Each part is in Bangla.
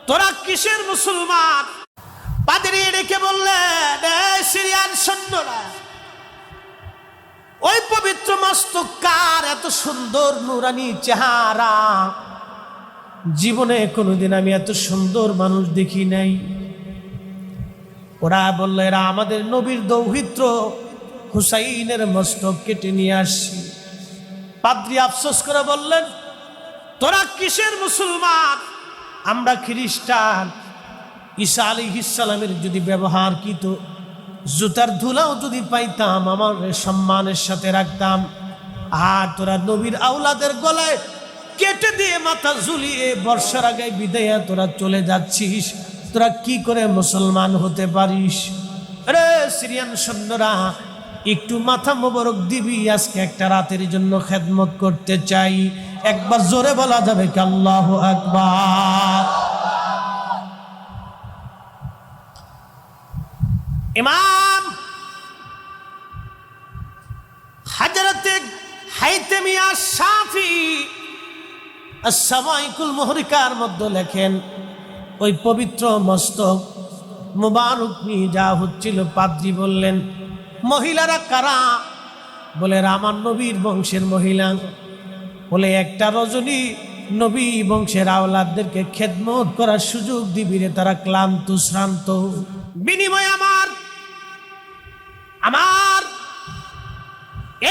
তোরা কিসের মুসলমান? পাদ্রী ডেকে বললেন, সিরিয়ান সৈন্যরা, ওই পবিত্র মস্তক কার? এত সুন্দর নুরানি চেহারা, জীবনে কোনোদিন আমি এত সুন্দর মানুষ দেখি নাই। ওরা বলল, এরা আমাদের নবীর দৌহিত্র হুসাইনের মস্তক কেটে নিয়ে আসছি। পাদ্রী আফসোস করে বললেন, তোরা কিসের মুসলমান? আমরা খ্রিস্টান। ঈসা আলাইহিস সালামের যদি ব্যবহার কিত জুতার ধুলাও যদি পাইতাম, আমার সম্মানের সাথে রাখতাম। আর তোরা নবীর আওলাদের গলায় কেটে দিয়ে মাথা ঝুলিয়ে বর্ষার আগে বিদায়া তোরা চলে যাচ্ছিস। তোরা কি করে মুসলমান হতে পারিস? আরে সিরিয়ান সৈন্যরা, একটু মাথা মোবারক দিবি, আজকে একটা রাতের জন্য খেদমত করতে চাই। একবার জোরে বলা যাবে কি আল্লাহু আকবার? ইমাম হযরতে হাইতেমিয়া শাফি as-সাওয়াইকুল মুহরিকার মধ্যে লেখেন, ওই পবিত্র মস্তক মুবারক নিয়ে যা হচ্ছিল, পাদ্রী বললেন, মহিলারা কারা? বলে, আমার নবীর বংশের মহিলা। বলে, একটা রজনী নবী বংশের আওলাদদেরকে খেদমত করার সুযোগ দিবি রে, তারা ক্লান্ত শ্রান্ত। বিনিময় আমার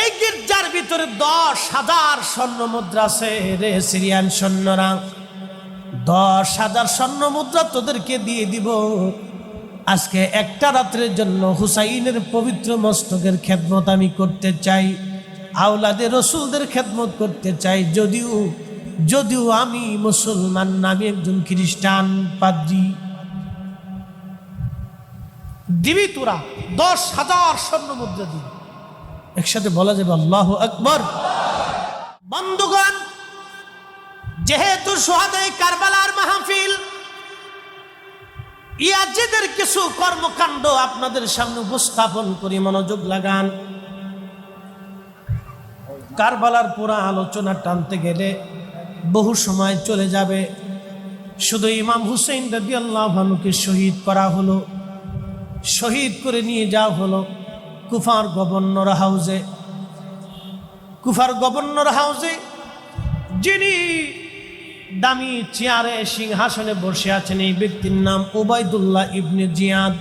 এই গির্জার ভিতরে 10,000 স্বর্ণ মুদ্রা আছে রে সিরিয়ান সৈন্যরা। 10,000 স্বর্ণ মুদ্রা তোদেরকে দিয়ে দিব। আজকে একটা রাত্রের জন্য হুসাইনের পবিত্র মস্তকের খেদমত আমি করতে চাই, আওলাদের রসুলদের খেদমত করতে চাই। যদিও আমি মুসলমান না, আমি একজন খ্রিস্টান। পাদ্রী, দিবি তোরা 10,000 স্বর্ণ মুদ্রা দিবি। একসাথে বলা যাবে আল্লাহু আকবার। বন্ধুগণ, যেহেতু শুহাদায়ে কারবালার মাহফিল, ইয়াজিদের কিছু কর্মকাণ্ড আপনাদের সামনে উপস্থাপন করি, মনোযোগ লাগান। কারবালার পুরা আলোচনা টানতে গেলে বহু সময় চলে যাবে। শুধু ইমাম হুসাইন রাদিয়াল্লাহু আনহুকে শহীদ করা হলো, শহীদ করে নিয়ে যাওয়া হলো কুফার গভর্নর হাউসে। যিনি দামি চেয়ারে সিংহাসনে বসে আছেন, এই ব্যক্তির নাম উবাইদুল্লাহ ইবনে জিয়াদ।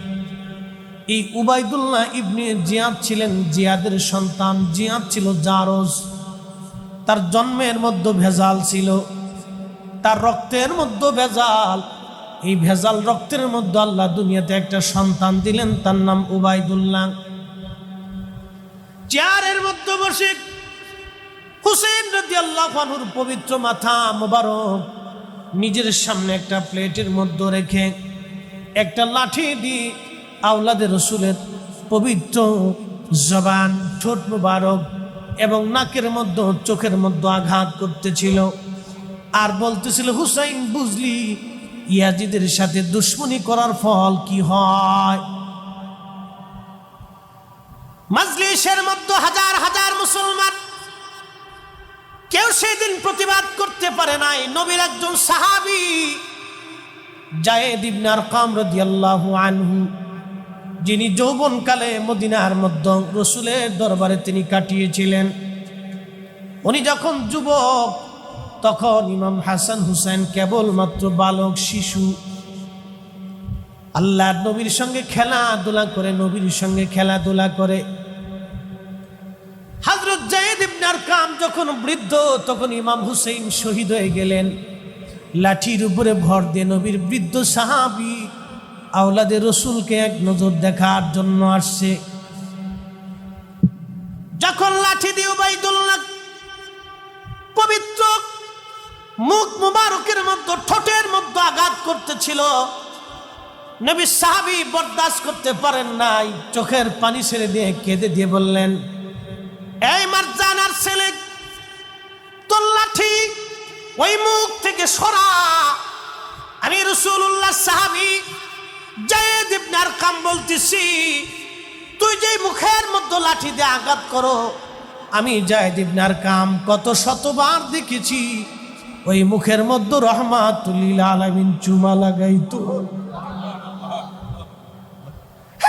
এই উবাইদুল্লাহ ইবনে জিয়াদ ছিলেন জিয়াদের সন্তান। জিয়াদ ছিল জারজ। তার জন্মের মধ্যে ভেজাল ছিল, তার রক্তের মধ্যে ভেজাল। এই ভেজাল রক্তের মধ্যে আল্লাহ দুনিয়াতে একটা সন্তান দিলেন, তার নাম উবাইদুল্লাহ। চেয়ারের মধ্যে বসে হুসেইন রাদিয়াল্লাহু আনহুর পবিত্র মাথা মোবারক নিজের সামনে একটা প্লেটের মধ্যে রেখে একটা লাঠি দিয়ে আওলাদের রসুলের পবিত্র জবান, ঠোঁট মোবারক এবং নাকের মধ্যে, চোখের মধ্যে আঘাত করতেছিল। আর বলতেছিল, হুসাইন, বুঝলি ইয়াজিদের সাথে দুশ্মনী করার ফল কি হয়? মাজলিসের মধ্যে হাজার হাজার মুসলমান, কেউ সেদিন প্রতিবাদ করতে পারে নাই। নবীর একজন সাহাবী যায়েদ ইবনে আরকাম রাদিয়াল্লাহু আনহু, যিনি যৌবনকালে মদিনার মধ্যে রসুলের দরবারে তিনি কাটিয়েছিলেন। উনি যখন যুবক, তখন ইমাম হাসান হুসাইন কেবলমাত্র বালক, শিশু। আল্লাহর নবীর সঙ্গে খেলাধুলা করে হযরত যায়েদ ইবনে আরকাম যখন বৃদ্ধ, তখন ইমাম হুসাইন শহীদ হয়ে গেলেন। লাঠির উপরে ভর দিয়ে নবীর বৃদ্ধ সাহাবী আওলাদের রসুলকে এক নজর দেখার জন্য আসছে। যখন লাঠি দিয়ে উবাইদুল্লাহ পবিত্র মুখ মুবারকের মধ্যে, ঠোঁটের মধ্যে আঘাত করতেছিল, নবী সাহাবী বরদাস্ত করতে পারেন নাই, চোখের পানি ছেড়ে দিয়ে কেঁদে দিয়ে বললেন, এই মারজানার ছেলে, তোর লাঠি ওই মুখ থেকে সরা। আমি রাসূলুল্লাহ সাহাবী যায়েদ ইবনে আরকাম বলতেছি, তুই যে মুখের মধ্যে লাঠি দিয়ে আঘাত করো, আমি যায়েদ ইবনে আরকাম কত শতবার দেখেছি ওই মুখের মধ্যে রহমাতুল লিল আলামিন চুমা লাগাইতো।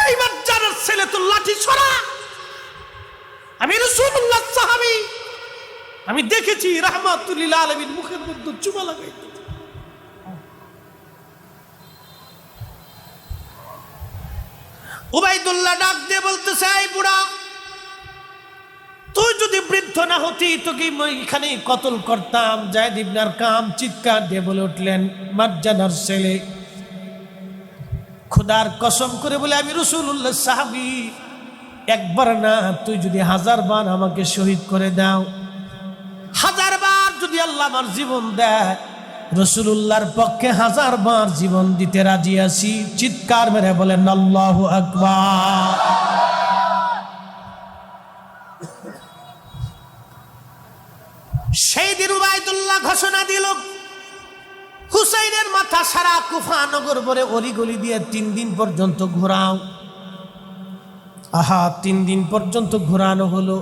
এই বাচ্চার ছেলে তো লাঠি ছড়া। আমি রাসূলুল্লাহ সাহাবী, আমি দেখেছি রহমাতুল লিল আলামিন মুখের মধ্যে চুমা লাগাইতো। উবাইদুল্লাহ ডাক দিয়ে বলতেছে, এই বুড়া, তুই যদি বৃদ্ধ না হতি তোকে এখানে কতল করতাম। যায়েদ ইবনে আরকাম চিৎকার দিয়ে বলে উঠলেন, মারজানার ছেলে, খোদার কসম করে বলে আমি রাসূলুল্লাহ সাহাবী, একবার না তুই যদি 1000 বার আমাকে শহীদ করে দাও, 1000 বার যদি আল্লাহ আমার জীবন দেয়, রাসূলুল্লাহর পক্ষে 1000 বার জীবন দিতে রাজি আছি। চিৎকার মেরে বলেন আল্লাহু আকবার। সেই দিন উবাইদুল্লাহ ঘোষণা দিল, হুসাইনের মাথা সারা কুফা নগর ভরে অলিগলি দিয়ে 3 দিন পর্যন্ত ঘোরাও। আহা, 3 দিন পর্যন্ত ঘোরানো হলো।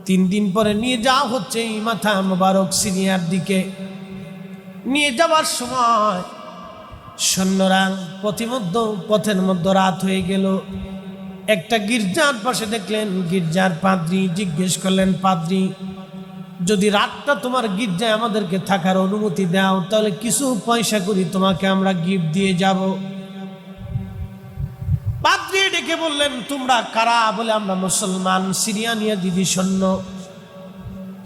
3 দিন পরে নিয়ে যাওয়া হচ্ছে এই মাথা মোবারক সিরিয়ার দিকে। নিয়ে যাওয়ার সময় সৈন্যরা পথের মধ্যে রাত হয়ে গেল। একটা গির্জার পাশে দেখলেন, গির্জার পাদ্রী জিজ্ঞেস করলেন, পাদ্রী, যদি রাতটা তোমার গির্জায় আমাদেরকে থাকার অনুমতি দাও, তাহলে কিছু পয়সা করি তোমাকে আমরা গিফট দিয়ে যাব। পাদ্রী ডেকে বললেন, তোমরা কারা? বলে আমরা মুসলমান, সিরিয়ানিয়া দিদি সৈন্য।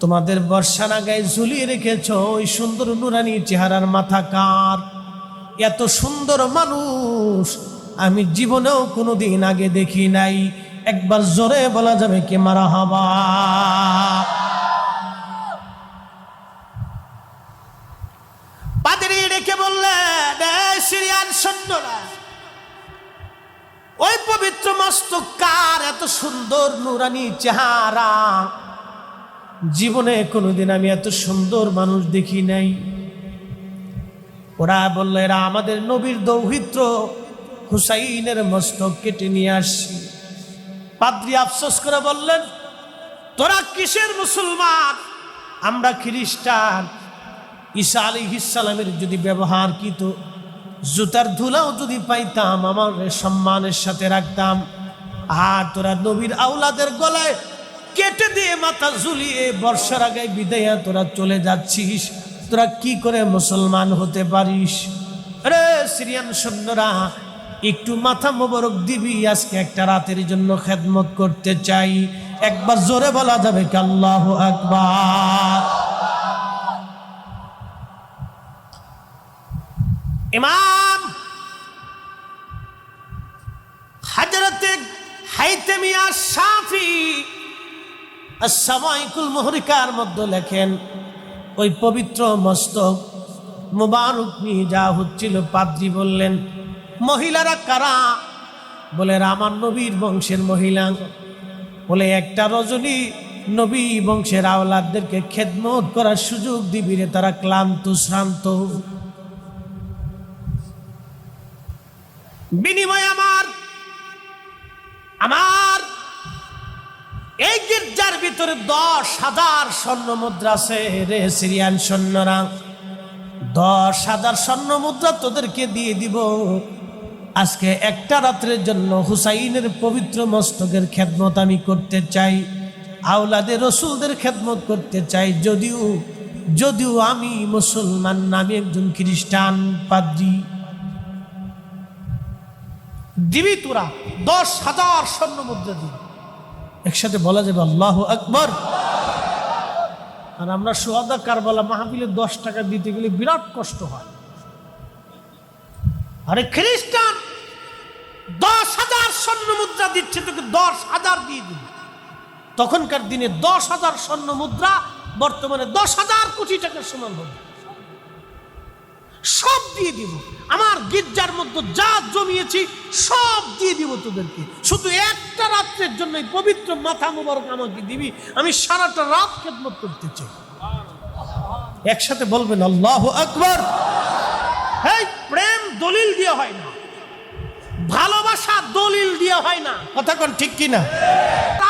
তোমাদের বর্ষানা গায়ে ঝুলিয়ে রেখেছ ওই সুন্দর নুরানি চেহারার মাথা কার? এত সুন্দর মানুষ আমি জীবনেও কোনোদিন আগে দেখি নাই। একবার জোরে বলা যাবে কি মারহাবা? পাদ্রী ডেকে বললেন, সিরিয়ান সৈন্যরা, ওই পবিত্র মস্তক কার? এত সুন্দর নুরানি চেহারা জীবনে কোনোদিন আমি এত সুন্দর মানুষ দেখি নাই। ওরা বলল, এরা আমাদের নবীর দৌহিত্র হুসাইনের মস্তক কেটে নিয়ে আসছি। পাদ্রী আফসোস করে বললেন, তোরা কিসের মুসলমান? আমরা খ্রিস্টান। ঈসা আলাইহিস সালামের যদি ব্যবহার কিত, জুতার ধুলাও যদি পাইতাম আমার সম্মানের সাথে রাখতাম। আর তোরা নবীর আওলাদের গলায় কেটে দিয়ে মাথা ঝুলিয়ে বর্ষার আগে বিদায়া তোরা চলে যাচ্ছিস, তোরা কি করে মুসলমান হতে পারিস? আরে সিরিয়ান সৈন্যরা, একটু মাথা মোবারক দিবি, আজকে একটা রাতের জন্য খেদমত করতে চাই। একবার জোরে বলা যাবে কি আল্লাহু আকবার? ইমাম হযরতে হাইতামিয়া শাফি as-সাওয়াইকুল মুহরিকার মধ্যে লেখেন, ওই পবিত্র মস্তক মুবারক নিয়ে যাওয়া হচ্ছিল। পাদ্রী বললেন, মহিলারা কারা? বলে, আমার নবীর বংশের মহিলা। বলে, একটা রজনী নবী বংশের আওলাদদেরকে খেদমত করার সুযোগ দিবি রে, তারা ক্লান্ত শ্রান্ত। বিনিময় আমার এই গির্জার ভিতরে 10,000 স্বর্ণ মুদ্রা আছে রে সিরিয়ান সৈন্যরা। 10,000 স্বর্ণ মুদ্রা তোদেরকে দিয়ে দিব। আজকে একটা রাত্রের জন্য হুসাইনের পবিত্র মস্তকের খেদমত আমি করতে চাই, আওলাদের রসুলদের খেদমত করতে চাই। যদিও আমি মুসলমান না, আমি একজন খ্রিস্টান। পাদ্রী, দিবি তোরা 10,000 স্বর্ণ মুদ্রা দিবি। একসাথে বলা যাবে আল্লাহু আকবার। আর আমরা শুহাদা কারবালা মাহফিলে 10 টাকা দিতে গেলে বিরাট কষ্ট হয়। আরে খ্রিস্টান 10,000 স্বর্ণ মুদ্রা দিচ্ছে, তোকে 10,000 দিয়ে দিবি। তখনকার দিনে 10,000 স্বর্ণ মুদ্রা বর্তমানে 10,000 কোটি টাকার সমান হবে। সব দিয়ে দিব, আমার গির্জার মধ্যে যা জমিয়েছি সব দিয়ে দিব তোদেরকে। শুধু একটা রাত্রের জন্য পবিত্র মাথা মোবারক আমাকে দিবি, আমি সারাটা রাত খেদমত করতে চাই। একসাথে বলবেন আল্লাহু আকবার। এই প্রেম দলিল দিয়ে হয় না, ভালোবাসা দলিল দিয়ে হয় না। কথা কোন ঠিক কিনা?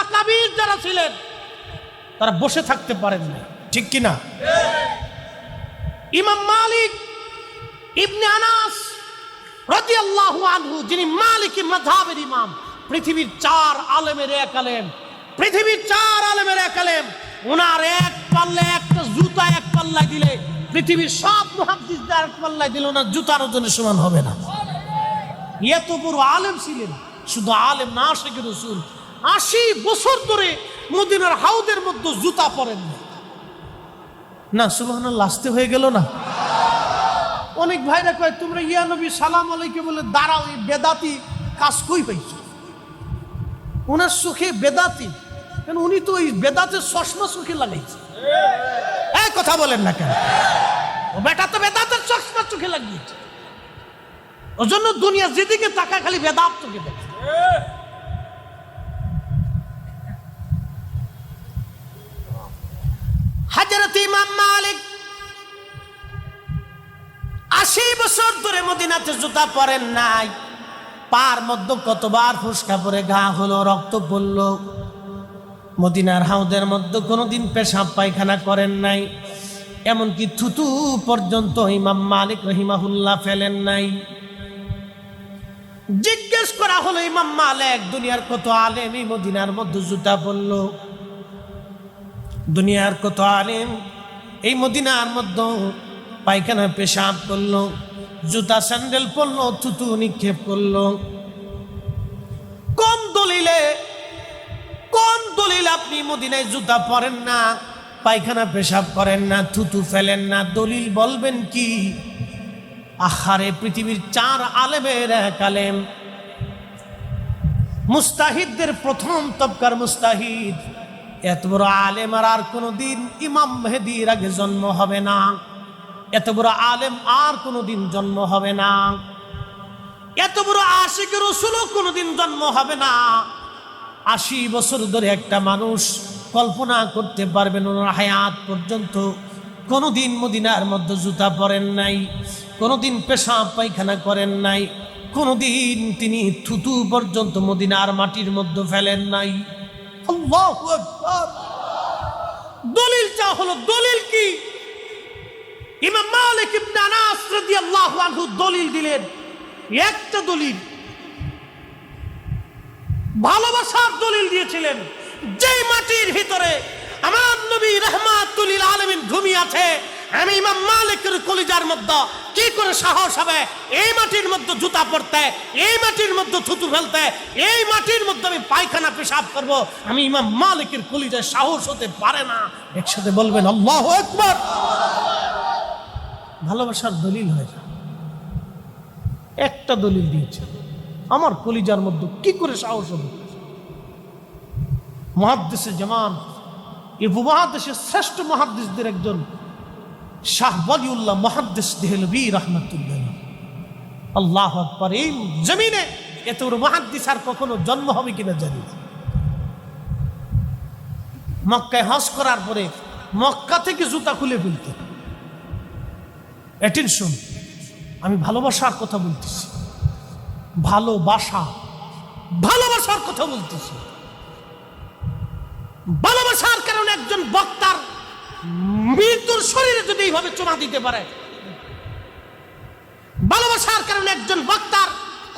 আকাবির যারা ছিলেন তারা বসে থাকতে পারেন না, ঠিক কিনা? ইমাম মালিক ইবনে আনাস রাদিয়াল্লাহু আনহু, যিনি মালিকি মাযহাবের ইমাম, পৃথিবীর 4 আলেমের এক আলেম, পৃথিবীর 4 আলেমের এক আলেম, ওনার এক পাল্লে একটা জুতা এক পাল্লায় দিলে পৃথিবীর সব মুহাদ্দিসদের এক পাল্লায় দিলে ওনার জুতার ওজনের সমান হবে না। এত বড় আলেম ছিলেন, শুধু আলেম না, আশিকে রাসূল। 80 বছর ধরে মদিনার হাউদের মধ্যে জুতা পরেন না। সুবহানাল্লাহ, আসতে হয়ে গেল না? অনেক ভাইরা কয় তোমরা ইয়া নবী সালাম আলাইকুম বলে দাঁড়াও, এই বেদাতি কাজ কই পাইছো? ওনার চোখে বেদাতি, কেন উনি তো ওই বেদাতের চশমা চোখে লাগাইছে। এই কথা বলেন না কেন? ও বেটা তো বেদাতের চশমা চোখে লাগিয়েছে, ওর জন্য দুনিয়া যেদিকে তাকায় খালি বেদাত চোখে দেখে। হযরত ইমাম মালিক 80 বছর ধরে মদিনাতে জুতা পরেন নাই। পার মধ্যে কতবার ফুসকা পরে ঘা হলো, রক্ত পড়ল। মদিনার হাউদের মধ্যে কোনোদিন পেশাব পায়খানা করেন নাই, এমনকি থুতু পর্যন্ত ইমাম মালিক রহিমাহুল্লাহ ফেলেন নাই। জিজ্ঞেস করা হলো, ইমাম মালিক দুনিয়ার কত আলেম এই মদিনার মধ্যে জুতা পরল? দুনিয়ার কত আলেম এই মদিনার মধ্যে পায়খানা পেশাব করলো, জুতা স্যান্ডেল পরলো, থুতু নিক্ষেপ করলো? কোন দলিলে আপনি মদিনায় জুতা পরেন না, পায়খানা পেশাব করেন না, থুতু ফেলেন না? দলিল বলবেন কি? আহারে, পৃথিবীর 4 আলেমের এক আলেম, মুস্তাহিদদের প্রথম তবকার মুস্তাহিদ, এত বড় আলেম আর কোনোদিন ইমাম মেহেদির আগে জন্ম হবে না, এত বড় আলেম আর কোনোদিন জন্ম হবে না, এত বড় আশিক রাসূলও কোনোদিন জন্ম হবে না। 80 বছর ধরে একটা মানুষ কল্পনা করতে পারবেন ওনার হায়াত পর্যন্ত কোনোদিন মদিনার মধ্যে জুতা পরেন নাই, কোনোদিন পেশাব পায়খানা করেন নাই, কোনোদিন তিনি থুতু পর্যন্ত মদিনার মাটির মধ্যে ফেলেন নাই। আল্লাহু আকবার। দলিল চা হলো, দলিল কি? ইমাম মালিক ইবনে আনাস রাদিয়াল্লাহু আনহু দলিল দিলেন, একটা দলিল, ভালোবাসার দলিল দিয়েছিলেন। যেই মাটির ভিতরে আমার নবী রাহমাতুল লিল আলামিন ঘুমিয়ে আছে, আমি ইমাম মালিকের কলিজার মধ্যে কি করে সাহস হবে এই মাটির মধ্যে জুতা পরতে, এই মাটির মধ্যে থুতু ফেলতে, এই মাটির মধ্যে আমি পায়খানা পেশাব করব? আমি ইমাম মালিকের কলিজায় সাহস হতে পারে না। একসাথে বলবেন আল্লাহু আকবার। ভালোবাসার দলিল হয়ে যায়। একটা দলিল দিয়েছে, আমার কলিজার মধ্যে কি করে সাহস হবে? মুহাদ্দিসে জামান, এই উপমহাদেশের শ্রেষ্ঠ মুহাদ্দিসদের একজন শাহ ওয়ালিউল্লাহ মুহাদ্দিস দেহলভী রাহমাতুল্লাহ। আল্লাহু আকবার। এই জমিনে এত বড় মুহাদ্দিস আর কখনো জন্ম হবে কিনা জানি না। মক্কায় হজ করার পরে মক্কা থেকে জুতা খুলে ফেলতে। অ্যাটেনশন, আমি ভালোবাসার কথা বলতেছি, ভালোবাসার কথা বলতেছি। ভালোবাসার কারণে একজন বক্তার মৃত্যুর শরীরে যদি এইভাবে চুমা দিতে পারে, ভালোবাসার কারণে একজন বক্তার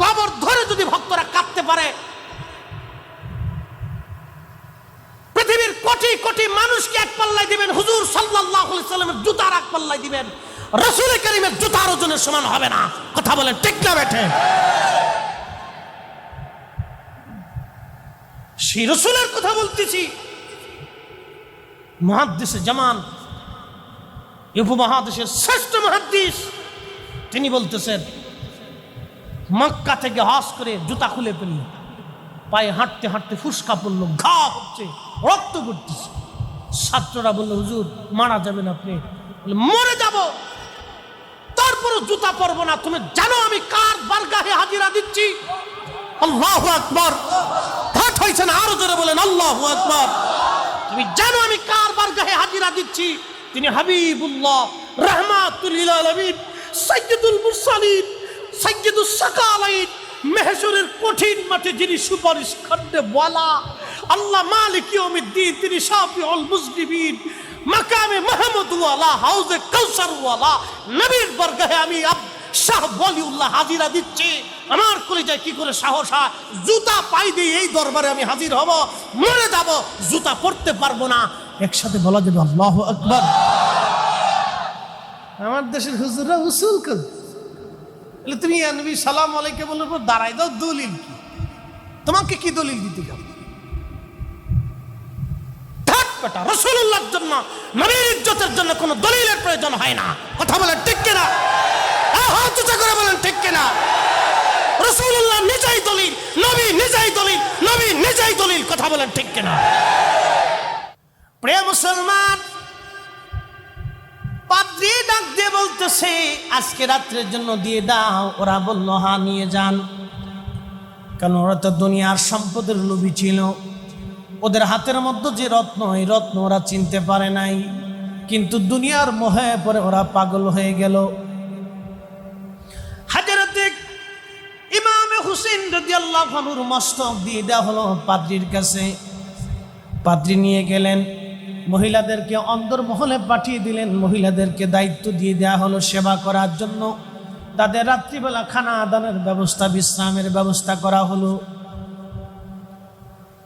কবর ধরে যদি ভক্তরা কাঁদতে পারে, পৃথিবীর কোটি কোটি মানুষকে এক পাল্লায় দিবেন, হুজুর সাল্লাল্লাহু আলাইহি সাল্লামের জুতার এক পাল্লায় দিবেন, রাসূল কারীমের জুতার ওজনের সমান হবে না। কথা বলেন ঠিক না বেঠে? সেই রাসূলের কথা বলতেছি। মুহাদ্দিসে জামান, উপমহাদেশের শ্রেষ্ঠ মুহাদ্দিস, তিনি বলতেছেন মক্কা থেকে হজ করে জুতা খুলে ফেলল, পায়ে হাঁটতে হাঁটতে ফুসকা পড়লো, ঘা হচ্ছে, রক্ত পড়তেছে। ছাত্ররা বলল, হুজুর মারা যাবেন আপনি? বলে, মরে যাব, তারপরও জুতা পরবো না। তুমি জানো আমি কার বারগাহে হাজিরা দিচ্ছি? আল্লাহু আকবার। ঠাট হয়েছে না? আরো জোরে বলেন আল্লাহু আকবার। তুমি জানো আমি কার বারগাহে হাজিরা দিচ্ছি? তিনি হাবিবুল্লাহ রাহমাতুল লিল আলামিন, সাইয়্যিদুল মুরসালিন, সাইয়্যিদুস সাকালাইন, মেহশরের কঠিন মাঠে যিনি সুপারিশ করতে বলা, আল্লাহ মালিক ইয়াউমিদ্দিন, তিনি শাফিউল মুজনিবিন, মাকামে মাহমুদ ওয়ালা, হাউজে কাউসার ওয়ালা নবীর বরগাহে আমি শাহ ওয়ালিউল্লাহ হাজিরা দিচ্ছি। আমার কলিজায় কি করে সাহস হয়? জুতা পাই দিয়ে এই দরবারে আমি হাজির হব, মরে যাব, জুতা পড়তে পারবো না। একসাথে বলা যাবে আল্লাহু আকবার। আমার দেশের হুজুররা উসুল করে, তুমি নবী সালাম আলাইকে বলার পর দাঁড়াই দাও, দলিল কি? তোমাকে কি দলিল দিতে যাবো? রাসূলুল্লাহর জন্য, নবীর ইজ্জতের জন্য কোনো দলিলের প্রয়োজন হয় না। কথা বলেন ঠিক কিনা? হাত উঁচা করে বলেন ঠিক কিনা? রাসূলুল্লাহ নিজেই দলিল, নবী নিজেই দলিল, নবী নিজেই দলিল। কথা বলেন ঠিক কিনা? প্রিয় মুসলমান, পাদ্রী ডাক দিয়ে বলতেছে আজকে রাত্রের জন্য দিয়ে দাও। ওরা বলল হ্যাঁ নিয়ে যান। কারণ ওরা তো দুনিয়ার সম্পদের লোভী ছিল। ওদের হাতের মধ্যে যে রত্ন, এই রত্ন ওরা চিনতে পারে নাই, কিন্তু দুনিয়ার মোহে পরে ওরা পাগল হয়ে গেল। হযরতে ইমাম হুসেন রাদিয়াল্লাহু আনহুর মস্তক দিয়ে দেওয়া হলো পাদ্রীর কাছে। পাদ্রী নিয়ে গেলেন, মহিলাদেরকে অন্দরমহলে পাঠিয়ে দিলেন। মহিলাদেরকে দায়িত্ব দিয়ে দেওয়া হলো সেবা করার জন্য। তাদের রাত্রিবেলা খানা আদানের ব্যবস্থা, বিশ্রামের ব্যবস্থা করা হলো।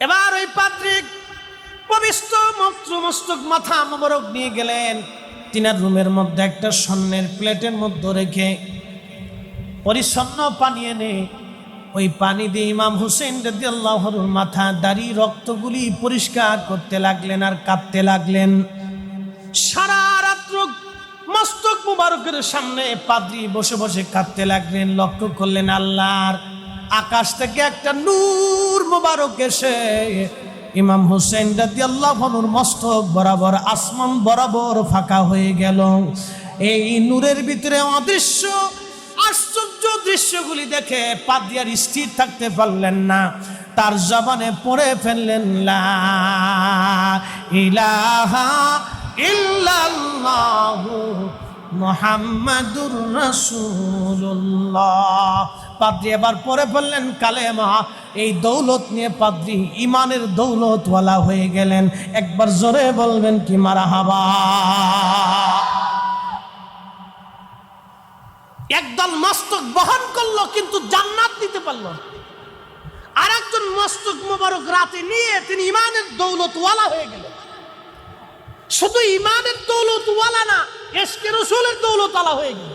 এবার ওই পাদ্রী পবিত্র মস্তক মাথা মোবারক নিয়ে গেলেন তিনার রুমের মধ্যে একটা স্বর্ণের প্লেটের মধ্যে রেখে পরিচ্ছন্ন পানি এনে ওই পানি দিয়ে ইমাম হুসেন রাদিয়াল্লাহু আনহুর মাথা, দাড়ি, রক্তগুলি পরিষ্কার করতে লাগলেন আর কাঁদতে লাগলেন। সারা রাত্র মস্তক মুবারকের সামনে পাদ্রী বসে বসে কাঁদতে লাগলেন। লক্ষ্য করলেন আল্লাহর আকাশ থেকে একটা নূর মুবারক এসে ইমাম হুসেন রাদিয়াল্লাহু আনহুর মস্তক বরাবর, আসমান বরাবর ফাঁকা হয়ে গেল। এই নূরের ভিতরে অদৃশ্য আশ্চর্য দৃশ্যগুলি দেখে পাদ্রী আর স্থির থাকতে পারলেন না। তার জবানে পড়ে ফেললেন লা ইলাহা ইল্লাল্লাহু মুহাম্মাদুর রাসূলুল্লাহ। পাদ্রী এবার পড়ে ফেললেন কালেমা। এই দৌলত নিয়ে পাদ্রী ইমানের দৌলতওয়ালা হয়ে গেলেন। একবার জোরে বলবেন কি মারহাবা। একদল মস্তক বহন করলো কিন্তু জান্নাত দিতে পারলো না। আর একজন মস্তক মোবারক রাতে নিয়ে তিনি ইমানের দৌলতওয়ালা হয়ে গেলেন। শুধু ইমানের দৌলতওয়ালা না, ইশকে রাসূলের দৌলতওয়ালা হয়ে গেল।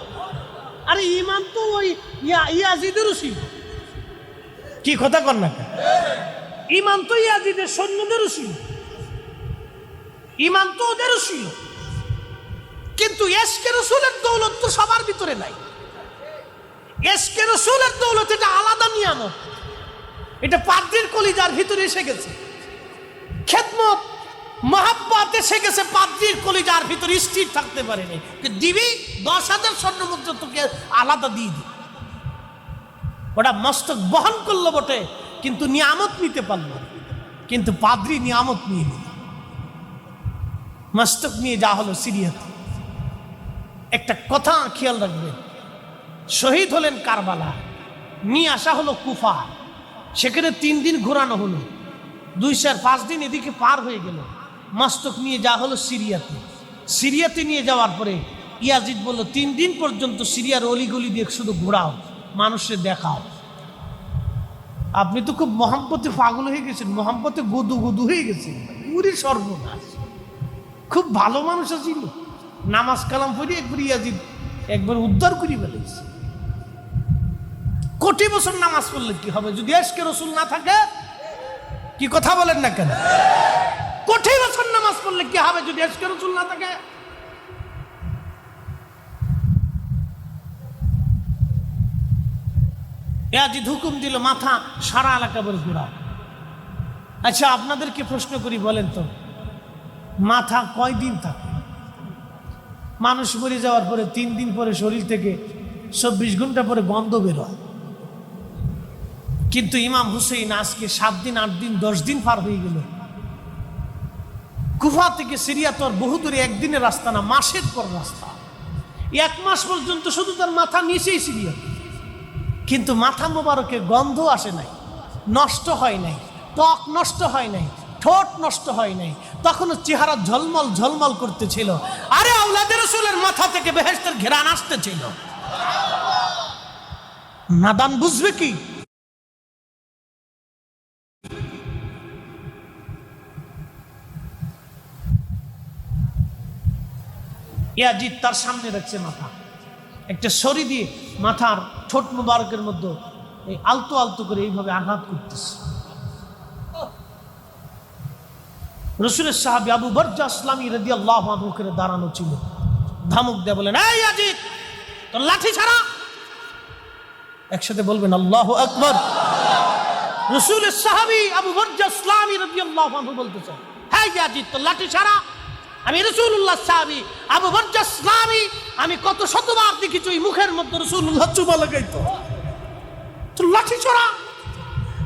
আরে ইমান তো ওই ইয়াজিদেরও ছিল। কি কথা কর না? ইমান তো ইয়াজিদের সৈন্যদেরও ছিল, ইমান তো ওদেরও ছিল, কিন্তু ইশকে রাসূলের দৌলত তো সবার ভিতরে নাই। ইশকে রাসূলের দৌলত এটা আলাদা নিয়ামত। এটা পাদ্রীর কলিজার ভিতরে এসে গেছে। খেদমত মহাব্বত এসে গেছে পাদ্রীর কলিজার ভিতরে, স্থির থাকতে পারেনি। দিবি 10,000 স্বর্ণ মুদ্রা তোকে আলাদা দিয়ে দি। ওটা মস্তক বহন করলো বটে, কিন্তু নিয়ামত নিতে পারলো। কিন্তু পাদ্রী নিয়ামত নিয়ে নিল। মস্তক নিয়ে যা হলো সিরিয়াতে। একটা কথা খেয়াল রাখবেন, শহীদ হলেন কারবালা, নিয়ে আসা হলো কুফা। সেখানে 3 দিন ঘোরানো হলো, 2-5 দিন এদিকে পার হয়ে গেল। মস্তক নিয়ে যা হলো সিরিয়াতে। সিরিয়াতে নিয়ে যাওয়ার পরে ইয়াজিদ বলল 3 দিন পর্যন্ত সিরিয়ার অলিগলি দিয়ে শুধু ঘোরাও, মানুষের দেখাও। আপনি তো খুব মহাব্বতে পাগল হয়ে গেছেন, মহাব্বতে গদু গদু হয়ে গেছে। পুরী সর্বনাশ। খুব ভালো মানুষ ছিল, নামাজ কালাম পড়ি একবার ইয়াজিদ একবার উদ্ধার করি ফেলেছে। কোটি বছর নামাজ পড়লে কি হবে যদি ইশকে রাসূল না থাকে? কি কথা বলেন না কেন? কোটি বছর নামাজ পড়লে কি হবে যদি ইশকে রাসূল না থাকে? ইয়াজিদ হুকুম দিল মাথা সারা এলাকা ভরে ঘোরাও। আচ্ছা আপনাদেরকে প্রশ্ন করি, বলেন তো মাথা কয়দিন থাকে? মানুষ মরে যাওয়ার পরে 3 দিন পরে শরীর থেকে 24 ঘন্টা পরে গন্ধ বেরোয়। কিন্তু ইমাম হুসেইন আজকে 7 দিন 8 দিন 10 দিন পার হয়ে গেল। কুফা থেকে সিরিয়া তো আর বহু দূরে, একদিনের রাস্তা না, মাসের পর রাস্তা। 1 মাস পর্যন্ত শুধু তার মাথা নিচেই সিরিয়া, কিন্তু মাথা মোবারকে গন্ধ আসে নাই, নষ্ট হয় নাই, ত্বক নষ্ট হয় নাই, ঠোঁট নষ্ট হয় নাই, তখনও চেহারা ঝলমল ঝলমল করতেছিল। আরে আওলাদে রাসূলের মাথা থেকে বেহেশতের ঘেরান আসতেছিল। নাদান বুঝবে কি? ইয়াজিদ তার সামনে রাখছে মাথা, একটা ছড়ি দিয়ে মাথার ঠোঁট মুবারকের মধ্যে এই আলতো আলতো করে এইভাবে আঘাত করতেছে। রাসূলের সাহাবী আবু বরজা আসলামী রাদিয়াল্লাহু আনহু করে দাঁড়ানো ছিল, ধমক দিয়ে বলেন, এই ইয়াজিদ, তোর লাঠি ছাড়া। একসাথে বলবেন আল্লাহু আকবার। রাসূলের সাহাবী আবু বরজা আসলামী রাদিয়াল্লাহু আনহু বলতেছে, হ্যাঁ ইয়াজিদ, তোর লাঠি ছাড়া। আমি রাসূলুল্লাহ সাহাবী আবু বরজা আসলামী, আমি কত শতবার দেখেছি ওই মুখের মধ্যে রাসূলুল্লাহ চুমা লাগাইতো। তোর লাঠি ছাড়া।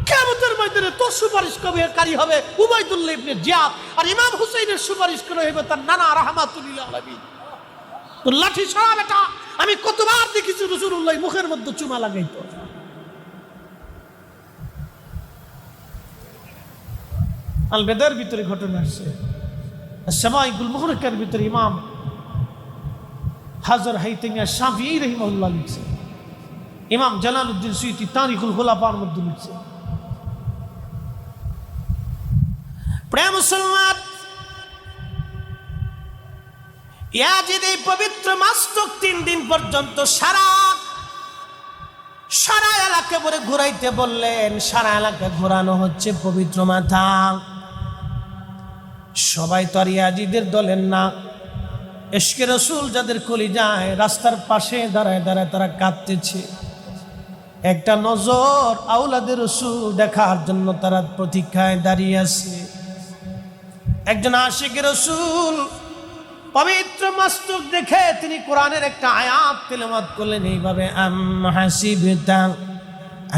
কিয়ামতের ময়দানে তোর সুপারিশ কারী হবে উবাইদুল্লাহ ইবনে জিয়াদ, আর ইমাম হুসাইনের সুপারিশ করে হবে তার নানা রাহমাতুল্লাহ আলাইহি। তোর লাঠি ছাড়া বেটা, আমি কতবার দেখেছি রাসূলুল্লাহ মুখের মধ্যে চুমা লাগাইতো। আল বেদার ভিতরে ঘটনা আসছে, শামাইকুল মুহরিকার ভিতরে ইমাম হাজার হাইতেমিয়া শাফিঈ রাহিমাহুল্লাহ লিখছে, ইমাম জালালউদ্দিন সুয়ুতী তারিখুল খুলাফার মধ্যে লিখছে। প্রিয় মুসলমান, ইয়াজিদ এই পবিত্র মাসটক 3 দিন পর্যন্ত সারা এলাকা ভরে ঘুরাইতে বললেন। সারা এলাকা ঘোরানো হচ্ছে পবিত্র মাথা। সবাই তো আর ইয়াজিদের দলের না। ইশকে রাসূল যাদের কলিজায়, রাস্তার পাশে দাঁড়ায় দাঁড়ায় তারা কাঁদতেছে। একটা নজর আওলাদে রাসূল দেখার জন্য তারা প্রতীক্ষায় দাঁড়িয়ে আছে। একজন আশিক রাসূল পবিত্র মাসটক দেখে তিনি কোরআনের একটা আয়াত তেলাওয়াত করলেন এইভাবে, আম হাসিবতা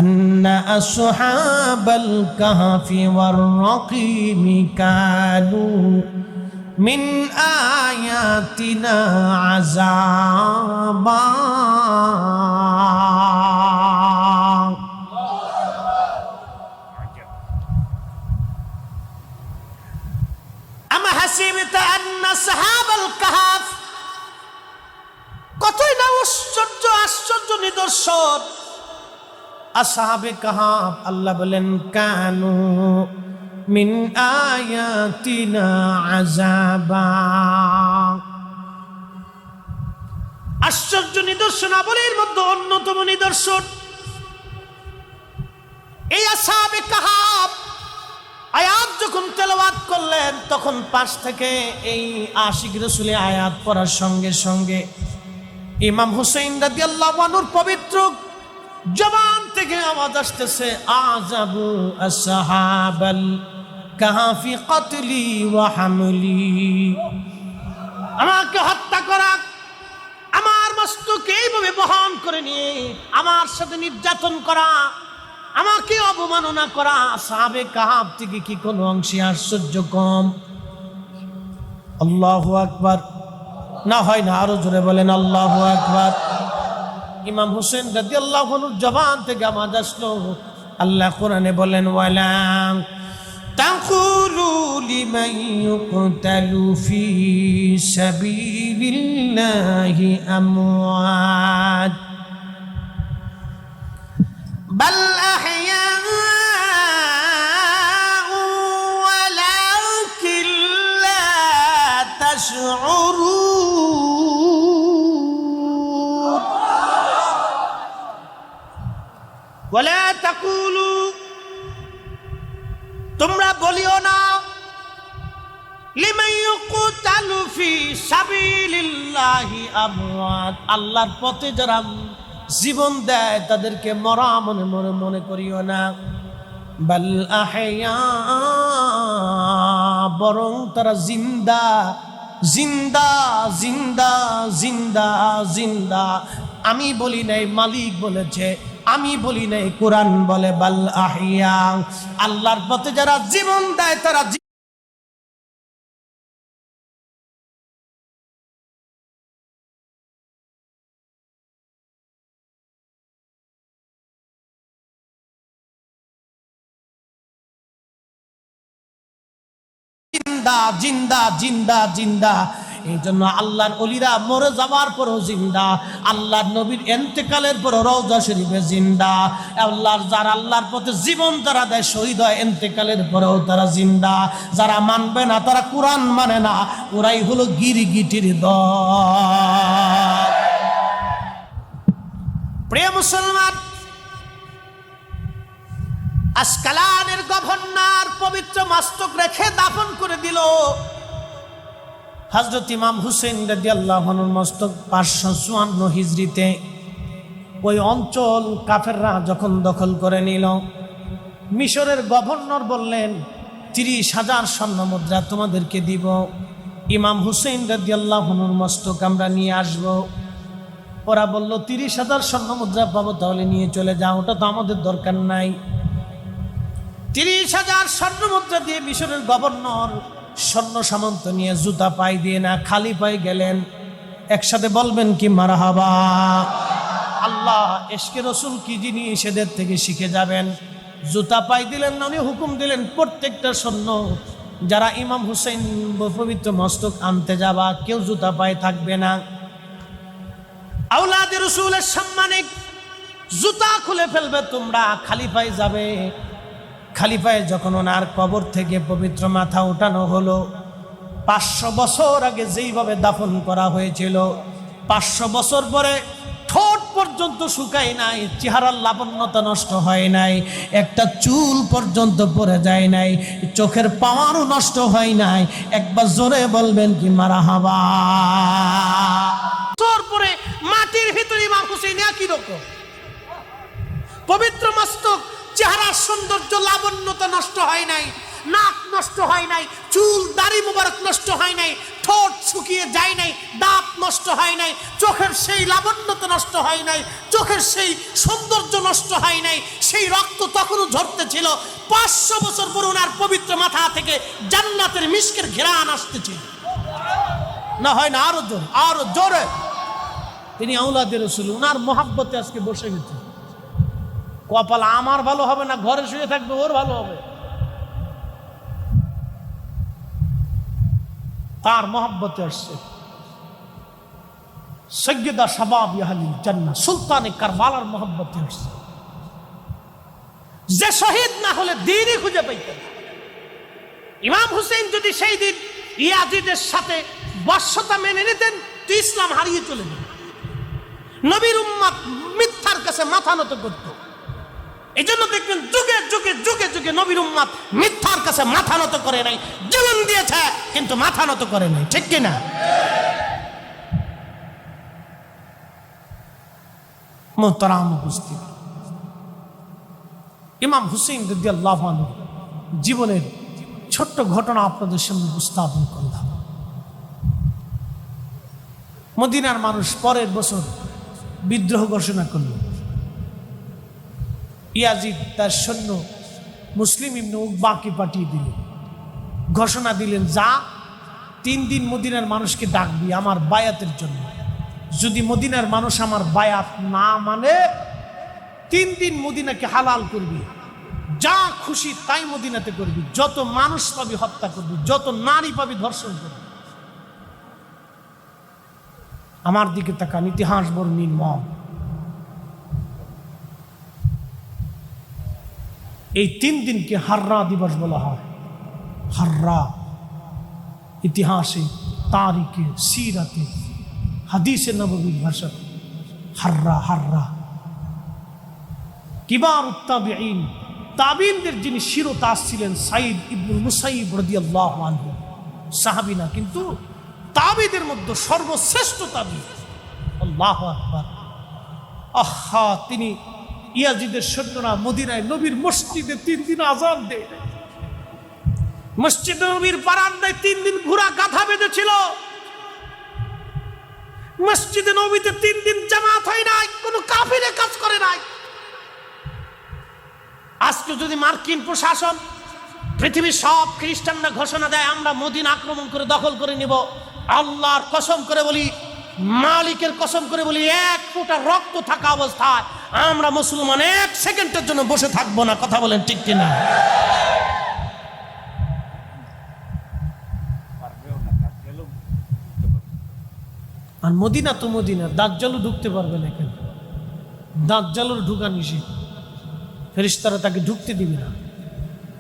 আন্না আসহাবাল কাহফি ওয়ার রাকিমি কানু মিন আয়াতিনা আযাবা। আম হাসিবতা আন্না আসহাবাল কাহফ, কতই না আশ্চর্য নিদর্শন। আসহাবে কাহফ, আল্লাহ বলেন কানু মিন আয়াতিনা আযাবা। আশ্চর্য নিদর্শনাবলীর মধ্যে অন্যতম নিদর্শন এই আসহাবে কাহফ। আয়াত যখন তেলাওয়াত করলেন তখন পাশ থেকে এই আশিক রাসূলের আয়াত পড়ার সঙ্গে সঙ্গে ইমাম হুসাইন রাদিয়াল্লাহু আনহুর পবিত্র জবান থেকে আওয়াজ আসতেছে, আযাবু আসহাবাল কাহফি কতলি ওয়া হামলি। আমাকে হত্যা করা, আমার মস্তকে এইভাবে বহন করে নিয়ে আমার সাথে নির্যাতন করা, আমাকে অবমাননা করা আসহাবে কাহফ থেকে কি কোনো অংশে আশ্চর্য কম? আল্লাহু আকবার। না হয় না, আরো জোরে বলেন আল্লাহু আকবার। ইমাম হুসেন রাদিয়াল্লাহু আনহুর জবান থেকে আওয়াজ আসলো, আল্লাহ কোরআনে বলেন, ওয়ালা তাকুলু লিমান ইউকতালু ফি সাবিলিল্লাহি আমওয়াত বাল আহইয়াউ ওয়ালাকিন লা তাশউরুন। ওয়ালা তাকুলু, তোমরা বলিও না, লিমান ইউকতালু ফি সাবিলিল্লাহি আমওয়াত, আল্লাহর পথে যারা জীবন দেয় তাদেরকে মরা মনে করিও না। বাল আহইয়া, বরং তারা জিন্দা জিন্দা জিন্দা জিন্দা জিন্দা। আমি বলি নাই, মালিক বলেছে, আমি বলি নাই, কোরআন বলে বাল আহইয়া। আল্লাহর পথে যারা জীবন দেয় তারা জিন্দা জিন্দা জিন্দা জিন্দা। এই জন্য আল্লাহর ওলিরা মরে যাওয়ার পরও জিন্দা, আল্লাহর নবীর ইন্তেকালের পরও রওজা শরীফে জিন্দা। যারা আল্লাহর পথে জীবন তারা দেয়, শহীদ হয়, ইন্তেকালের পরেও তারা জিন্দা। যারা মানবে না, তারা কোরআন মানে না, ওরাই হলো গিরগিটির দল। প্রিয় মুসলমান, আসকালানের গভর্নর পবিত্র মস্তক রেখে দাফন করে দিল। হযরত ইমাম হুসেন রাদিয়াল্লাহু আনহুর মস্তক 554 হিজরিতে ওই অঞ্চল কাফেররা যখন দখল করে নিল, মিশরের গভর্নর বললেন 30,000 স্বর্ণ মুদ্রা তোমাদেরকে দিব, ইমাম হুসেন রাদিয়াল্লাহু আনহুর মস্তক আমরা নিয়ে আসব। ওরা বলল 30,000 স্বর্ণ মুদ্রা পাবো, তাহলে নিয়ে চলে যাও, ওটা তো আমাদের দরকার নাই। 30,000 স্বর্ণ মুদ্রা দিয়ে মিশরের গভর্নর স্বর্ণ সামন্ত নিয়ে, জুতা পায়ে দিয়ে না, খালি পায়ে গেলেন। একসাথে বলবেন কি মারহাবা। আল্লাহ ইশকে রাসূল কি জিনিস এদের থেকে শিখে যাবেন। জুতা পায়ে দিলেন না, উনি হুকুম দিলেন প্রত্যেকটা স্বর্ণ যারা ইমাম হুসেন পবিত্র মস্তক আনতে যাবা, কেউ জুতা পায়ে থাকবে না। আওলাদে রাসূলের সম্মানে জুতা খুলে ফেলবে, তোমরা খালি পায়ে যাবে। খালি পায়ে যখন ওনার কবর থেকে পবিত্র মাথা উঠানো হলো, 500 বছর আগে যেইভাবে দাফন করা হয়েছিল, 500 বছর পরে ঠোঁট পর্যন্ত শুকায় নাই, চেহারার লাবণ্যতা নষ্ট হয় নাই, একটা চুল পর্যন্ত পড়ে যায় নাই, চোখের পাওয়ারও নষ্ট হয় নাই। একবার জোরে বলবেন কি মারহাবা। তারপরে মাটির ভিতরে ইমাম হুসেন একই রকম পবিত্র মস্তক, চেহারার সৌন্দর্য লাবণ্যতা নষ্ট হয় নাই, নাক নষ্ট হয় নাই, চুল দাড়ি মুবারক নষ্ট হয় নাই, ঠোঁট শুকিয়ে যায় নাই, দাঁত নষ্ট হয় নাই, চোখের সেই লাবণ্যতা নষ্ট হয় নাই, চোখের সেই সৌন্দর্য নষ্ট হয় নাই, সেই রক্ত তখনও ঝরতেছিল। 500 বছর পর ওনার পবিত্র মাথা থেকে জান্নাতের মিশকের ঘেরান আসতেছিল। না হয় না, আরো জোরে, আরো জোরে। তিনি আওলাদে রাসূল, ওনার মহাব্বতে আজকে বসে গেছে। কপাল আমার ভালো হবে না, ঘরে শুয়ে থাকবে, ওর ভালো হবে। তার মহব্বতে আসছে। সৈয়দা শাবাব আহলিল জান্নাহ সুলতানে কারবালার মহব্বতে আসছে। যে শহীদ না হলে দ্বীনই খুঁজে পাইতেন। ইমাম হুসেন যদি সেই দিন ইয়াজিদের সাথে বর্ষতা মেনে নিতেন, তো ইসলাম হারিয়ে চলে যেত। নবীর উম্মত মিথ্যার কাছে মাথা নত করত। এই জন্য দেখবেন যুগে যুগে যুগে যুগে নবীর উম্মত মিথ্যার কাছে মাথা নত করে নাই, জীবন দিয়েছে কিন্তু মাথা নত করে নাই, ঠিক কিনা? মুহতারাম উপস্থিত, ইমাম হুসেন রাদিয়াল্লাহু আনহু জীবনের ছোট্ট ঘটনা আপনাদের সামনে উপস্থাপন করলাম। মদিনার মানুষ পরের বছর বিদ্রোহ ঘোষণা করল। ইয়াজিদ তার সৈন্য মুসলিম ইবনে উকবাকে পাঠিয়ে দিলেন, ঘোষণা দিলেন, যা 3 দিন মদিনার মানুষকে ডাকবি আমার বায়াতের জন্য। যদি মদিনার মানুষ আমার বায়াত না মানে, 3 দিন মদিনাকে হালাল করবি, যা খুশি তাই মদিনাতে করবি, যত মানুষ পাবি হত্যা করবি, যত নারী পাবি ধর্ষণ করবি। আমার দিকে তাকান, ইতিহাস বড় নির্মম। এই 3 দিনকে হাররা দিবস বলা হয়। হাররা ইতিহাসে, তারিখে, সিরাতে, হাদিসে নববীর ভাষা হাররা। হাররা কিবার তাবিঈন, তাবিঈনদের যিনি শিরোতাজ ছিলেন সাইদ ইবনুল মুসাইয়িব রাদিয়াল্লাহু আনহু, সাহাবী না, কিন্তু তাবিঈদের মধ্যে সর্বশ্রেষ্ঠ তাবিঈ। আল্লাহু আকবার। আহা, তিনি ইয়াজিদের সৈন্যরা মদিনায় নবীর মসজিদে 3 দিন আযান দেয়। মসজিদে নবীর বারান্দায় 3 দিন ঘোড়া গাধা বেঁধেছিল। মসজিদে নবীতে 3 দিন জামাত হয় নাই, কোনো কাফিরে কাজ করে নাই। আজকে যদি মার্কিন প্রশাসন, পৃথিবীর সব খ্রিস্টানরা ঘোষণা দেয় আমরা মদিনা আক্রমণ করে দখল করে নিব, আল্লাহর কসম করে বলি, মালিকের কসম করে বলি, 1 ফোঁটা রক্ত থাকা অবস্থায় আমরা মুসলমান 1 সেকেন্ডের জন্য বসে থাকবো না। কথা বলেন ঠিক কিনা? আর মদিনা তো মদিনা, দাজ্জালও ঢুকতে পারবে না। কেন? দাজ্জালের ঢুকা নিষেধ, ফেরেশতারা তাকে ঢুকতে দিবে না।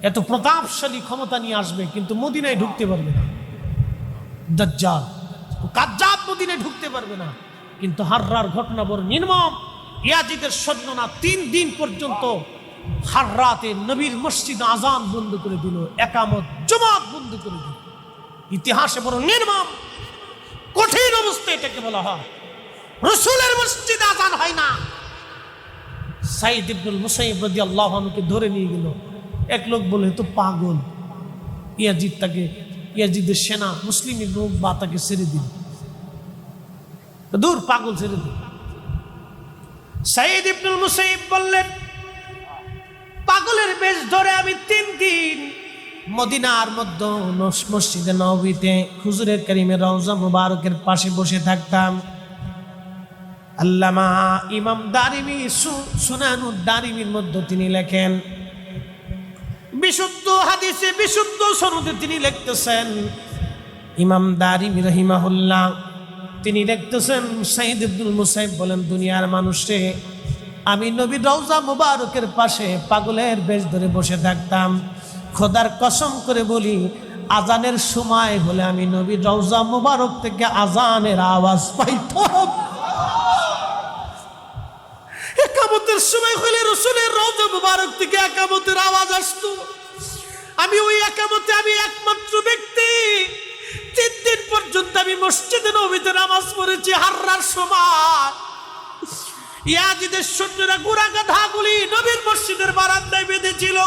এত প্রতাপশালী ক্ষমতা নিয়ে আসবে, কিন্তু মদিনায় ঢুকতে পারবে না। দাজ্জাল কাজ্জাব মদিনায় ঢুকতে পারবে না। কিন্তু হাররার ঘটনা বড় নির্মম। ইয়াজিদের সৈন্যরা 3 দিন পর্যন্ত হাররাতে নবীর মসজিদ আজান বন্ধ করে দিল, একামত জুমাত বন্ধ করে দিল। ইতিহাসে বড় নির্মম কঠিন অবস্থা এটাকে বলা হয়। রাসূলের মসজিদে আজান হয় না। সাইদ ইবনুল মুসাইয়িব রাদিয়াল্লাহু আনহুকে ধরে নিয়ে গেল। এক লোক বলে তো পাগল। ইয়াজিদের সেনা মুসলিম ইবনে উকবা তাকে ছেড়ে দিল। দূর, পাগল ছেড়ে দিল। সাইদ ইবনুল মুসাইয়িব বললেন, পাগলের বেশ ধরে আমি 3 দিন মদিনার মধ্যে মসজিদে নববীতে হুজুরে কারীমের রওজা মুবারকের পাশে বসে থাকতাম। আল্লামা ইমাম দারিমি সুনানুদ দারিমির মধ্যে তিনি লেখেন, বিশুদ্ধ হাদিসে বিশুদ্ধ সনদে তিনি লিখতেছেন, ইমাম দারিমি রাহিমাহুল্লাহ তিনি লিখতেছেন, সাইদ ইবনুল মুসাইয়িব বলেন, দুনিয়ার মানুষে আমি নবীর রওজা মুবারকের পাশে পাগলের বেশ ধরে বসে থাকতাম। খোদার কসম করে বলি, আজানের সময় হলে আমি নবীর রওজা মুবারক থেকে আজানের আওয়াজ পাইতাম। একামতের সময় হলে রাসূলের রওজা মুবারক থেকে একামতের আওয়াজ আসতো। আমি ওই একামতে আমি একমাত্র ব্যক্তি 3 দিন পর্যন্ত আমি মসজিদে নববীতে নামাজ পড়েছি। হাররার সময় ইয়াজিদের সৈন্যরা ঘোড়া গাধাগুলি নবীর মসজিদের বারান্দায় বেঁধেছিল।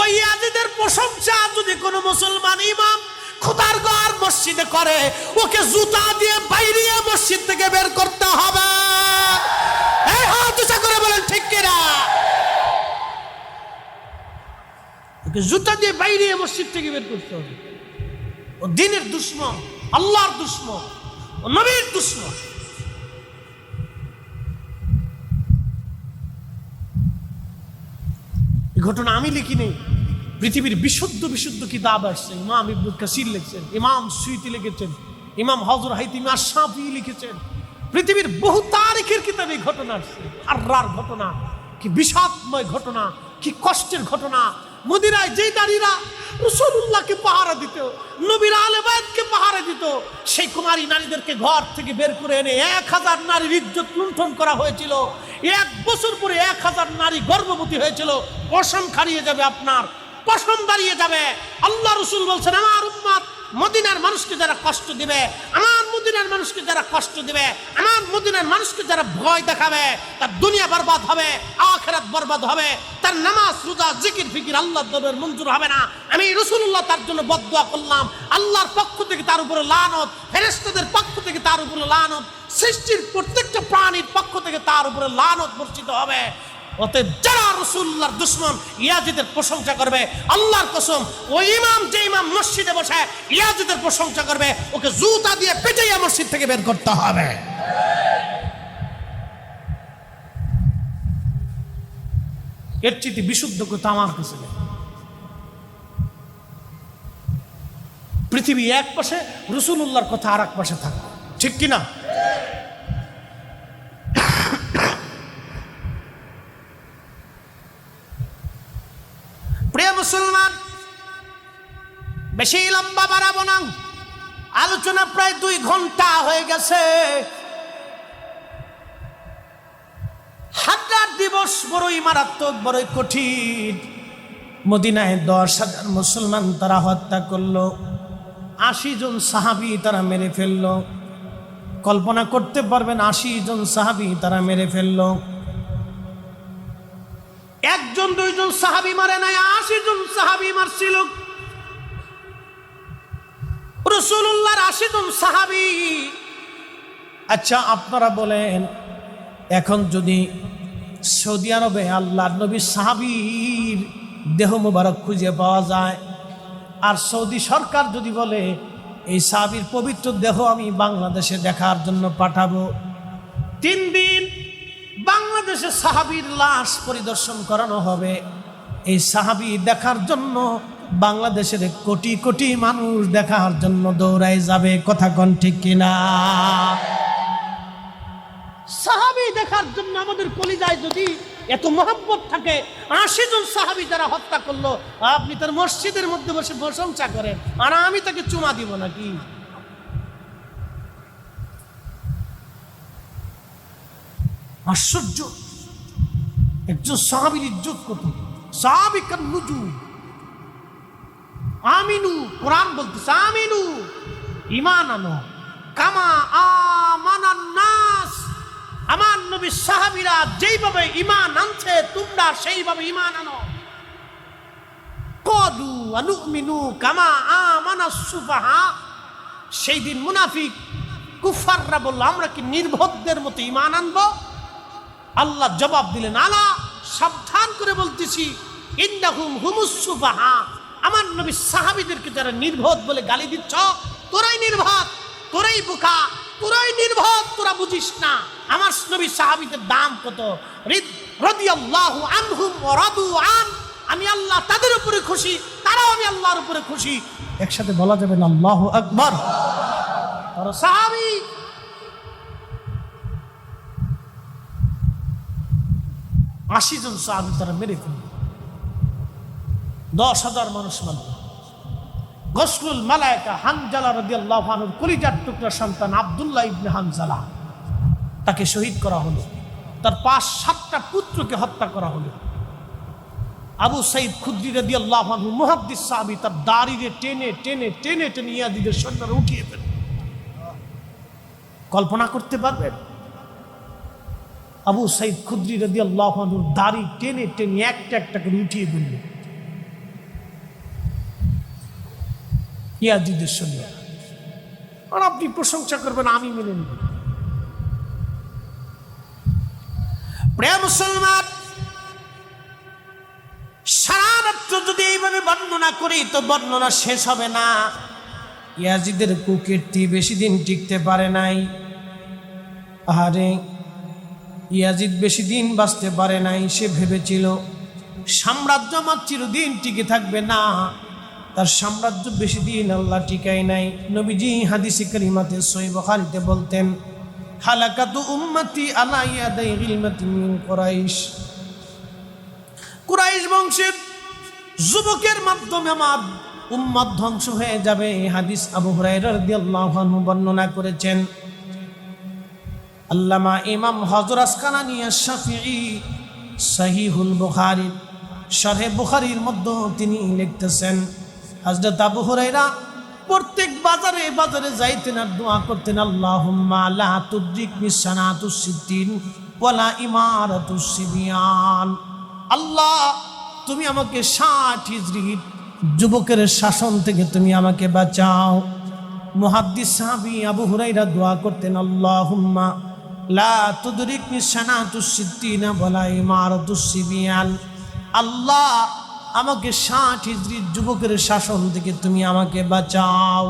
ওই ইয়াজিদের প্রশংসা যদি কোনো মুসলমান ইমাম খোদার ঘর মসজিদে করে, ওকে জুতা দিয়ে বাইরে মসজিদ থেকে বের করতে হবে। এই হাত উঁচা করে বলেন ঠিক কিনা? ওকে জুতা দিয়ে বাইরে মসজিদ থেকে বের করতে হবে। ও দ্বীনের দুশমন, আল্লাহর দুশমন, ও নবীর দুশমন। ঘটনা আমি লিখি নেই, পৃথিবীর বিশুদ্ধ বিশুদ্ধ কিতাব আসছে। ইমাম ইবনে কাসির লিখছেন, ইমাম সুয়ুতি লিখেছেন, ইমাম হযরত হাইতিমি আশ-শাফিঈ লিখেছেন। পৃথিবীর বহু তারিখের কিতাবে ঘটনা আসছে। হাররার ঘটনা কি বিষাদময় ঘটনা, কি কষ্টের ঘটনা। মদিনায় যেই নারীরা রাসূলুল্লাহকে পাহারা দিত, নবীর আলে বায়তকে পাহারা দিত, সেই কুমারী নারীদেরকে ঘর থেকে বের করে এনে 1000 নারীর ইজ্জত লুণ্ঠন করা হয়েছিল। 1 বছর পরে 1000 নারী গর্ভবতী হয়েছিল। পশম খারিয়ে যাবে, আপনার পশম দাঁড়িয়ে যাবে। আল্লাহ রাসূল বলছেন, আমার উম্মত মদিনার মানুষকে যারা কষ্ট দিবে, আমার মদিনার মানুষকে যারা কষ্ট দিবে, আমার মদিনার মানুষকে যারা ভয় দেখাবে, তার দুনিয়া বরবাদ হবে, আখিরাত বরবাদ হবে, তার নামাজ রোজা জিকির ফিকির আল্লাহর দরবারে মঞ্জুর হবে না। আমি রাসূলুল্লাহ তার জন্য বদদুয়া করলাম। আল্লাহর পক্ষ থেকে তার উপরে লানত, ফেরেশতাদের পক্ষ থেকে তার উপরে লানত, সৃষ্টির প্রত্যেকটা প্রাণীর পক্ষ থেকে তার উপরে লানত বর্ষিত হবে। অতএব যারা রাসূলুল্লাহর দুশমন ইয়াজিদের প্রশংসা করবে, আল্লাহর কসম ওই ইমাম যে ইমাম মসজিদে বসে ইয়াজিদের প্রশংসা করবে, ওকে জুতা দিয়ে পেটাইয়া মসজিদ থেকে বের করতে হবে। এর চেয়ে বিশুদ্ধ কথা আমার কাছে নেই। পৃথিবী এক পাশে, রাসূলুল্লাহর কথা আর এক পাশে থাকবে, ঠিক কিনা? প্রিয় মুসলমান, বেশি লম্বা বাড়াবো না, আলোচনা প্রায় 2 ঘন্টা হয়ে গেছে। হাজার দিবস বড়ই মারাত্মক, বড়ই কঠিন। মদিনায় 10,000 মুসলমান তারা হত্যা করলো, 80 জন সাহাবী তারা মেরে ফেললো। কল্পনা করতে পারবেন, 80 জন সাহাবী তারা মেরে ফেললো। 1 জন 2 জন সাহাবী মারে নাই, 80 জন সাহাবী মারছিল। রাসূলুল্লাহর 80 জন সাহাবী। আচ্ছা আপনারা বলেন, এখন যদি সৌদি আরবে আল্লাহর নবীর সাহাবীর দেহ মোবারক খুঁজে পাওয়া যায়, আর সৌদি সরকার যদি বলে এই সাহাবীর পবিত্র দেহ আমি বাংলাদেশে দেখার জন্য পাঠাবো, 3 দিন বাংলাদেশে সাহাবীর লাশ পরিদর্শন করানো হবে। এই সাহাবী দেখার জন্য বাংলাদেশের কোটি কোটি মানুষ দেখার জন্য দৌড়ায় যাবে। কথা কোন ঠিক কিনা? সাহাবী দেখার জন্য আমাদের কলিজায় যদি এত মহব্বত থাকে, ৮০ জন সাহাবী যারা হত্যা করলো, আপনি তার মসজিদের মধ্যে বসে প্রশংসা করেন, আর আমি তাকে চুমা দিব নাকি? আশ্চর্য! একজন সাহাবীর ইজ্জত কত! সাহাবিকান নুজুম, আমিনু, কোরআন বলতেছে আমিনু, ঈমান আনো কামা আমানান নাস। আমার নবী সাহাবীরা যেইভাবে ঈমান আনছে তোমরা সেইভাবে ঈমান আনো। ক্বালু আনুমিনু কামা আমানাস সুফাহা। সেই দিন মুনাফিক কুফাররা বলল, আমরা কি নির্বোধদের মতো ঈমান আনবো? আল্লাহ জবাব দিলেন, আলা, সাবধান করে বলতেছি, ইন্নাহুম হুমুস সুফাহা। আমার নবী সাহাবীদেরকে যারা নির্বোধ বলে গালি দিচ্ছ, তোরাই নির্বোধ, তোরাই বোকা, তোরাই নির্বোধ, তোরা বুঝিস না আমার নবী সাহাবীদের দাম কত। রাদিয়াল্লাহু আনহুম ওয়া রাদু আন। আমি আল্লাহ তাদের উপরে খুশি, তারাও আমি আল্লাহর উপরে খুশি। একসাথে বলা যাবে না আল্লাহু আকবার? তারা সাহাবী। ৮০ জন সাহাবী তারা মেরে ফেলল, ১০,০০০ মানুষ মারল। গসলুল মালায়েকা হানজালা রাদিয়াল্লাহু আনহুর কলিজার টুকরা সন্তান আব্দুল্লাহ ইবনে হানজালা, তাকে শহীদ করা হলো। তার ৫-৭টা পুত্রকে হত্যা করা হলো। আবু সাঈদ খুদরি রাদিয়াল্লাহু আনহু মুহাদ্দিস সাহাবী, তার দাড়িতে টেনে টেনে টেনে টেনে ইয়াজিদের সৈন্যরা উঠিয়ে ফেলল। কল্পনা করতে পারবেন? আবু সাঈদ খুদরি রাদিয়াল্লাহু আনহুর দাড়ি টেনে টেনে একটা একটা করে উঠিয়ে ফেলল ইয়াজিদের সৈন্য। আর আপনি প্রশংসা করবেন, আমি মেনে নেব। প্রিয় মুসলমান, সারা রাত্র যদি এইভাবে বর্ণনা করি তো বর্ণনা শেষ হবে না। ইয়াজিদের কুকীর্তি বেশি দিন টিকতে পারে নাই। আরে ইয়াজিদ বেশি দিন বাঁচতে পারে নাই। সে ভেবেছিল সাম্রাজ্য আমার চিরদিন টিকে থাকবে না। তার সাম্রাজ্য বেশি দিন আল্লাহ টিকায় নাই। নবীজি হাদিসে কারিমাতে সহিহ বুখারীতে বলতেন, হালাকাতু উম্মতি আলা ইয়াদাই গিলমাতিন মিন কুরাইশ। কুরাইশ বংশের যুবকের মাধ্যমে আমার উম্মত ধ্বংস হয়ে যাবে। হাদিস আবু হুরায়রা রাদিয়াল্লাহু আনহু বর্ণনা করেছেন। আল্লামা ইমাম হযরত আসকালানী আশ-শাফিঈ সহিহুল বুখারী শরহে বুখারীর মধ্যে তিনি লিখতেছেন, হযরত আবু হুরায়রা প্রত্যেক বাজারে বাজারে যাইতেন আর দোয়া করতেন, আল্লাহুম্মা লা তুদরিকনি সানাতুস সিদ্দিন ওয়ালা ইমারাতুস সিবিয়ান। আল্লাহ, তুমি আমাকে ৬০ হিজরির যুবকের শাসন থেকে তুমি আমাকে বাঁচাও। মুহাদ্দিস সাহাবী আবু হুরায়রা দোয়া করতেন, আল্লাহুম্মা লা তুদরিকনি সানাতুস সিদ্দিন ওয়ালা ইমারাতুস সিবিয়ান। আল্লাহ, আমাকে ৬০ হিজরির যুবকের শাসন থেকে তুমি আমাকে বাঁচাও।